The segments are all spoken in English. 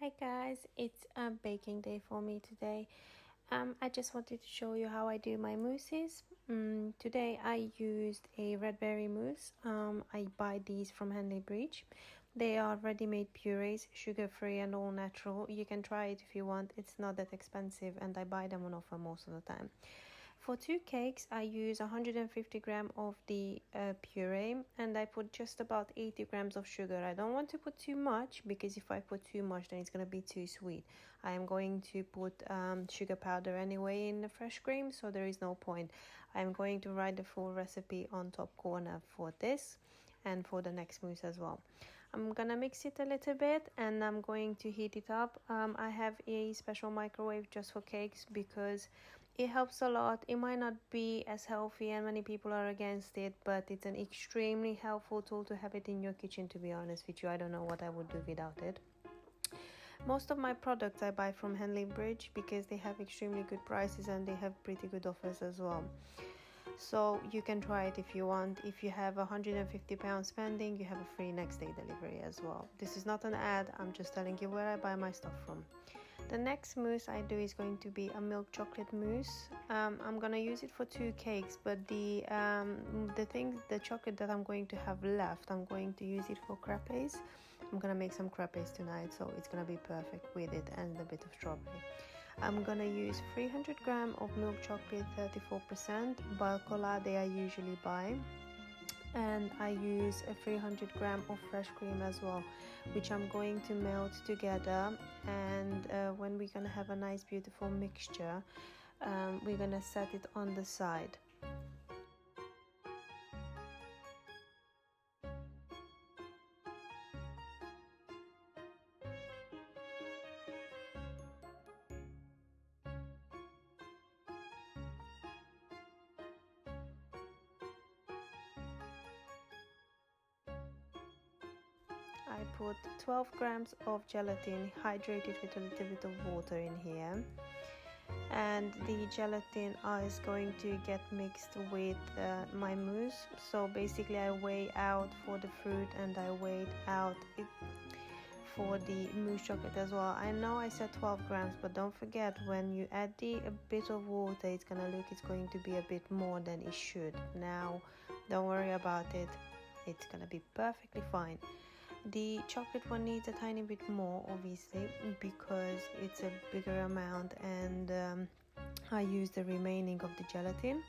Hi guys, it's a baking day for me today. I just wanted to show you how I do my mousses. Today I used a red berry mousse. I buy these from Henley Bridge. They are ready-made purees, sugar-free and all natural. You can try it if you want. It's not that expensive and I buy them on offer most of the time. For 2 cakes, I use 150 grams of the puree and I put just about 80 grams of sugar. I don't want to put too much because if I put too much, then it's going to be too sweet. I am going to put sugar powder anyway in the fresh cream, so there is no point. I'm going to write the full recipe on top corner for this and for the next mousse as well. I'm gonna mix it a little bit and I'm going to heat it up. I have a special microwave just for cakes because it helps a lot. It might not be as healthy and many people are against it, but it's an extremely helpful tool to have it in your kitchen, to be honest with you. I don't know what I would do without it. Most of my products I buy from Henley Bridge because they have extremely good prices and they have pretty good offers as well. So you can try it if you want. If you have £150 spending, you have a free next day delivery as well. This is not an ad, I'm just telling you where I buy my stuff from. The next mousse I do is going to be a milk chocolate mousse. I'm gonna use it for 2 cakes, but the chocolate that I'm going to have left, I'm going to use it for crepes. I'm gonna make some crepes tonight, so it's gonna be perfect with it and a bit of strawberry. I'm gonna use 300 grams of milk chocolate, 34%, Balcolade I usually buy, and I use a 300 grams of fresh cream as well, which I'm going to melt together. And when we're gonna have a nice beautiful mixture, we're gonna set it on the side. I put 12 grams of gelatin, hydrated with a little bit of water in here, and the gelatin is going to get mixed with my mousse. So basically I weigh out for the fruit and I weighed out it for the mousse chocolate as well. I know I said 12 grams, but don't forget when you add a bit of water, it's going to be a bit more than it should. Now don't worry about it, it's gonna be perfectly fine. The chocolate one needs a tiny bit more, obviously, because it's a bigger amount, and I use the remaining of the gelatin.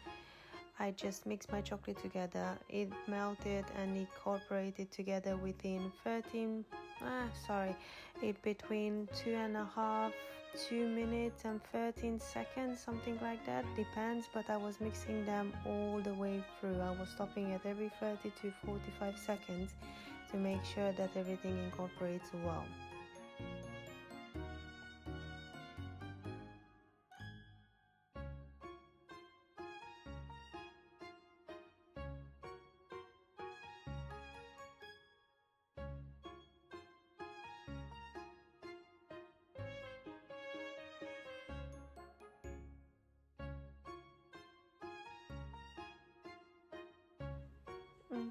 I just mix my chocolate together, it melted and incorporated together within between 2 minutes and 13 seconds, something like that, depends, but I was mixing them all the way through. I was stopping at every 30 to 45 seconds to make sure that everything incorporates well.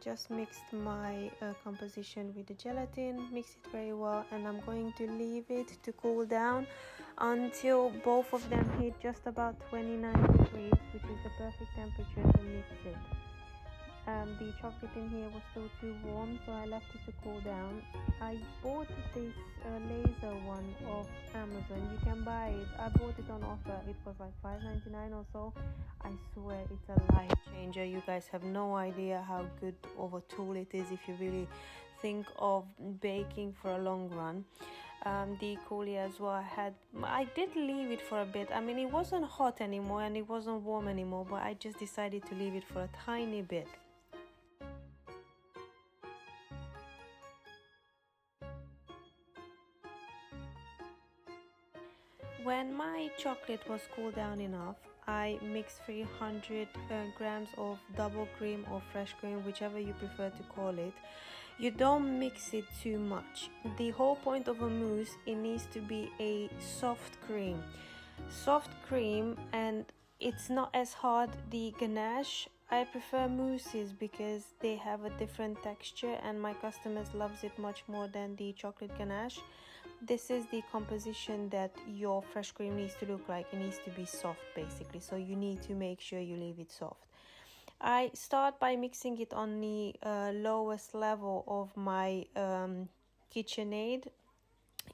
Just mixed my composition with the gelatin, mix it very well, and I'm going to leave it to cool down until both of them hit just about 29 degrees, which is the perfect temperature to mix it. The chocolate in here was still too warm, so I left it to cool down. I bought this laser one off Amazon. You can buy it. I bought it on offer. It was like $5.99 or so. I swear it's a life changer. You guys have no idea how good of a tool it is if you really think of baking for a long run. The coulis as well, I did leave it for a bit. I mean, it wasn't hot anymore and it wasn't warm anymore, but I just decided to leave it for a tiny bit. When my chocolate was cooled down enough, I mixed 300 grams of double cream or fresh cream, whichever you prefer to call it. You don't mix it too much. The whole point of a mousse, it needs to be a soft cream, and it's not as hard. The ganache I prefer mousses because they have a different texture and my customers loves it much more than the chocolate ganache. This is the composition that your fresh cream needs to look like. It needs to be soft basically, so you need to make sure you leave it soft. I start by mixing it on the lowest level of my KitchenAid.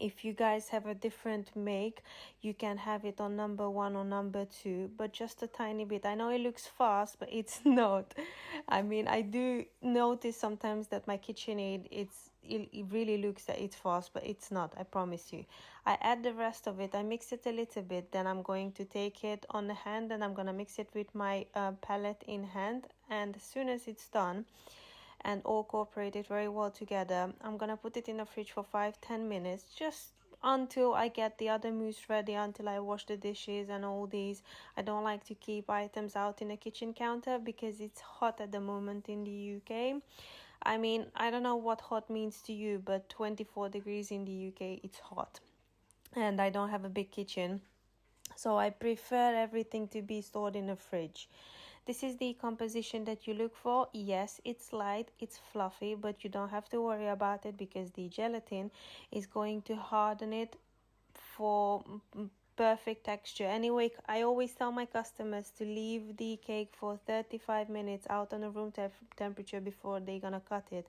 If you guys have a different make, you can have it on number 1 or number 2, but just a tiny bit. I know it looks fast, but it's not. I mean, I do notice sometimes that my KitchenAid, it really looks that it's fast, but it's not, I promise you. I add the rest of it, I mix it a little bit, then I'm going to take it on the hand and I'm gonna mix it with my palette in hand, and as soon as it's done and all cooperated very well together, I'm gonna put it in the fridge for 5-10 minutes, just until I get the other mousse ready, until I wash the dishes and all these. I don't like to keep items out in the kitchen counter because it's hot at the moment in the UK. I mean, I don't know what hot means to you, but 24 degrees in the UK, it's hot. And I don't have a big kitchen, so I prefer everything to be stored in the fridge. This is the composition that you look for. Yes, it's light, it's fluffy, but you don't have to worry about it because the gelatin is going to harden it for perfect texture. Anyway, I always tell my customers to leave the cake for 35 minutes out on a room temperature before they're gonna cut it,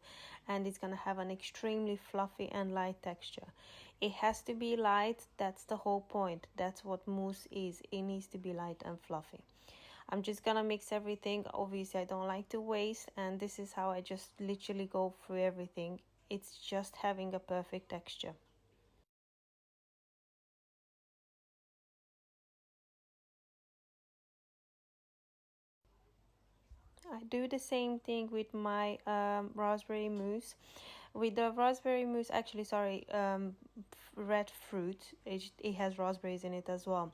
and it's gonna have an extremely fluffy and light texture. It has to be light, that's the whole point. That's what mousse is. It needs to be light and fluffy. I'm just gonna mix everything. Obviously I don't like to waste, and this is how I just literally go through everything. It's just having a perfect texture. I do the same thing with my raspberry mousse. With the raspberry mousse, actually, sorry, red fruit. It has raspberries in it as well.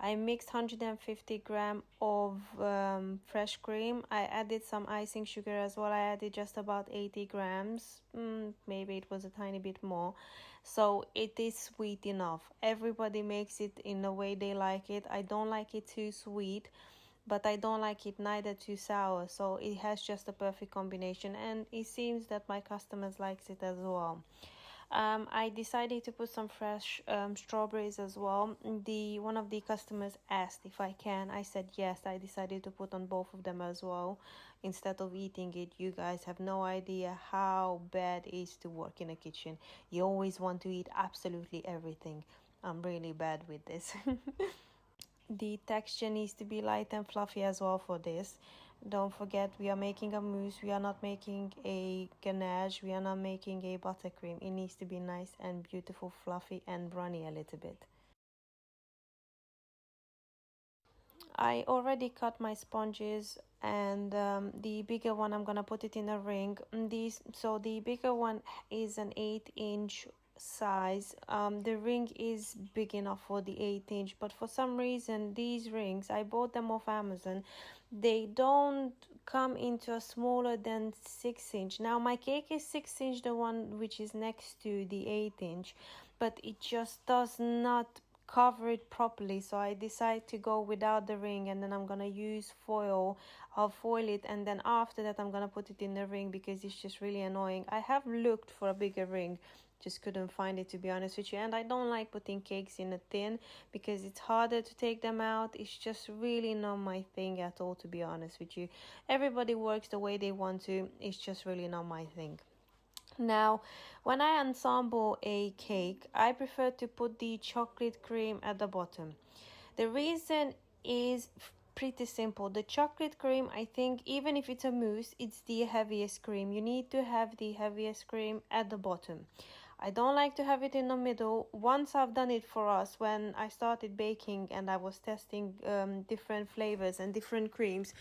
I mixed 150 gram of fresh cream. I added some icing sugar as well. I added just about 80 grams. Maybe it was a tiny bit more. So it is sweet enough. Everybody makes it in the way they like it. I don't like it too sweet, but I don't like it neither too sour, so it has just a perfect combination, and it seems that my customers likes it as well. I decided to put some fresh strawberries as well. The one of the customers asked if I can. I said yes. I decided to put on both of them as well instead of eating it. You guys have no idea how bad it is to work in a kitchen. You always want to eat absolutely everything. I'm really bad with this. The texture needs to be light and fluffy as well for this. Don't forget, we are making a mousse. We are not making a ganache. We are not making a buttercream. It needs to be nice and beautiful, fluffy and runny a little bit. I already cut my sponges, and the bigger one I'm gonna put it in a ring. So the bigger one is an 8-inch size. The ring is big enough for the 8-inch, but for some reason these rings, I bought them off Amazon, they don't come into a smaller than 6-inch. Now my cake is 6-inch, the one which is next to the 8-inch, but it just does not cover it properly, so I decide to go without the ring, and then I'm gonna use foil. I'll foil it, and then after that I'm gonna put it in the ring because it's just really annoying. I have looked for a bigger ring, just couldn't find it, to be honest with you, and I don't like putting cakes in a tin because it's harder to take them out. It's just really not my thing at all, to be honest with you. Everybody works the way they want to. It's just really not my thing. Now, when I ensemble a cake, I prefer to put the chocolate cream at the bottom. The reason is pretty simple. The chocolate cream, I think, even if it's a mousse, it's the heaviest cream. You need to have the heaviest cream at the bottom. I don't like to have it in the middle. Once I've done it for us when I started baking and I was testing different flavors and different creams,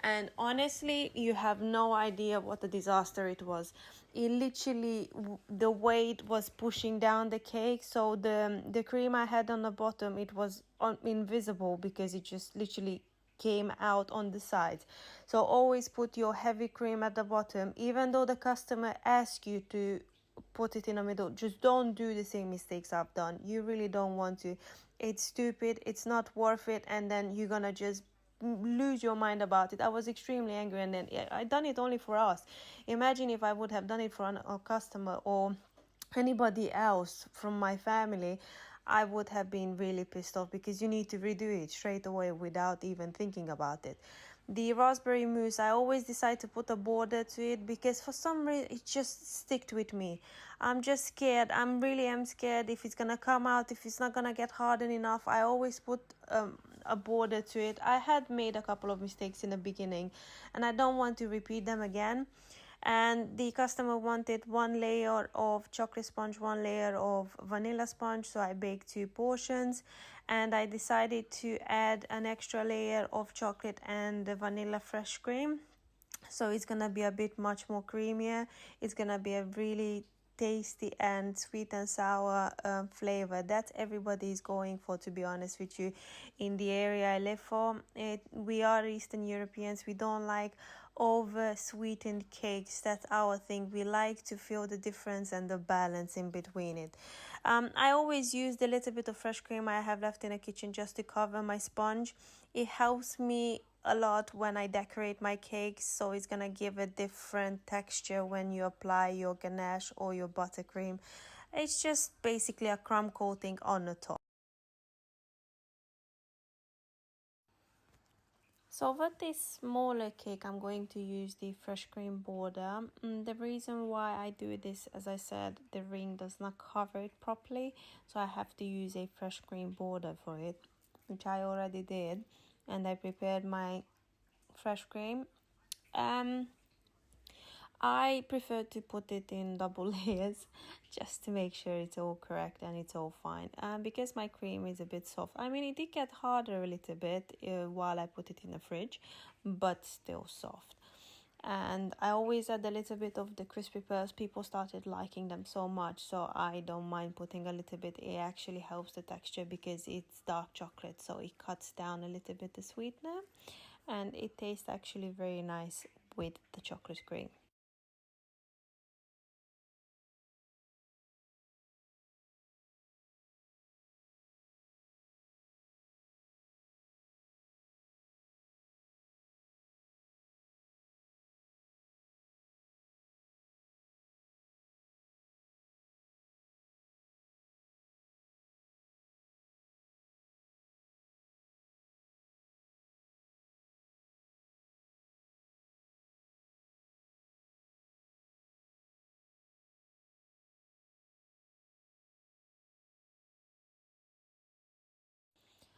and honestly you have no idea what a disaster it was. It literally, the weight was pushing down the cake, so the cream I had on the bottom, it was invisible because it just literally came out on the sides. So always put your heavy cream at the bottom, even though the customer asks you to put it in the middle. Just don't do the same mistakes I've done. You really don't want to. It's stupid, it's not worth it, and then you're gonna just lose your mind about it. I was extremely angry, and then I done it only for us. Imagine if I would have done it for a customer or anybody else from my family. I would have been really pissed off, because you need to redo it straight away without even thinking about it. The raspberry mousse, I always decide to put a border to it, because for some reason it just sticked with me. I'm just scared. I'm scared if it's gonna come out, if it's not gonna get hardened enough. I always put a border to it. I had made a couple of mistakes in the beginning, and I don't want to repeat them again. And the customer wanted 1 layer of chocolate sponge, 1 layer of vanilla sponge, so I baked 2 portions. And I decided to add an extra layer of chocolate and the vanilla fresh cream, so it's gonna be a bit much more creamier. It's gonna be a really tasty and sweet and sour flavor that everybody is going for, to be honest with you. In the area I live for, we are Eastern Europeans. We don't like over sweetened cakes. That's our thing. We like to feel the difference and the balance in between it. I always use the little bit of fresh cream I have left in the kitchen just to cover my sponge. It helps me a lot when I decorate my cakes, so it's gonna give a different texture when you apply your ganache or your buttercream. It's just basically a crumb coating on the top. So for this smaller cake, I'm going to use the fresh cream border. The reason why I do this, as I said, the ring does not cover it properly, so I have to use a fresh cream border for it, which I already did. And I prepared my fresh cream. I prefer to put it in double layers just to make sure it's all correct and it's all fine. Because my cream is a bit soft. I mean, it did get harder a little bit while I put it in the fridge, but still soft. And I always add a little bit of the crispy pearls. People started liking them so much, so I don't mind putting a little bit. It actually helps the texture because it's dark chocolate, so it cuts down a little bit the sweetener, and it tastes actually very nice with the chocolate cream.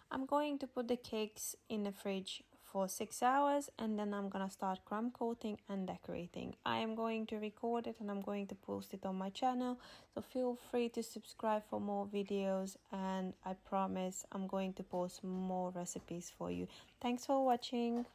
I'm going to put the cakes in the fridge for 6 hours, and then I'm gonna start crumb coating and decorating. I am going to record it and I'm going to post it on my channel, so feel free to subscribe for more videos, and I promise I'm going to post more recipes for you. Thanks for watching.